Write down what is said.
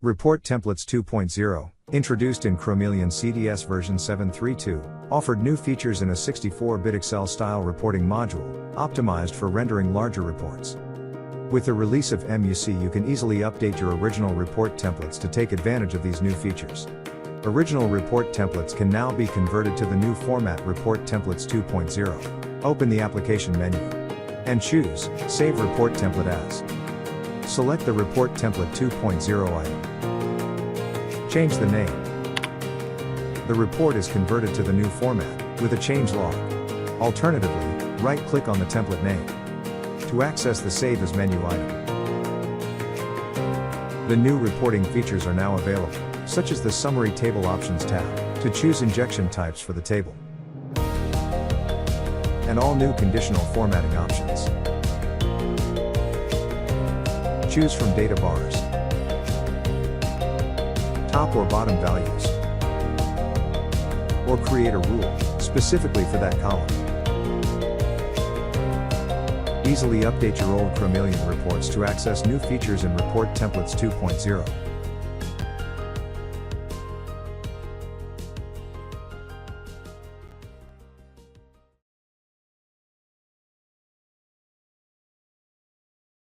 Report Templates 2.0, introduced in Chromeleon CDS version 7.3.2, offered new features in a 64-bit Excel-style reporting module, optimized for rendering larger reports. With the release of MUC, you can easily update your original report templates to take advantage of these new features. Original report templates can now be converted to the new format Report Templates 2.0. Open the application menu and choose Save Report Template As. Select the Report Template 2.0 item. Change the name. The report is converted to the new format, with a change log. Alternatively, right-click on the template name to access the Save As menu item. The new reporting features are now available, such as the Summary Table Options tab, to choose injection types for the table, and all new conditional formatting options. Choose from data bars, top or bottom values, or create a rule, specifically for that column. Easily update your old Chromeleon reports to access new features in Report Templates 2.0.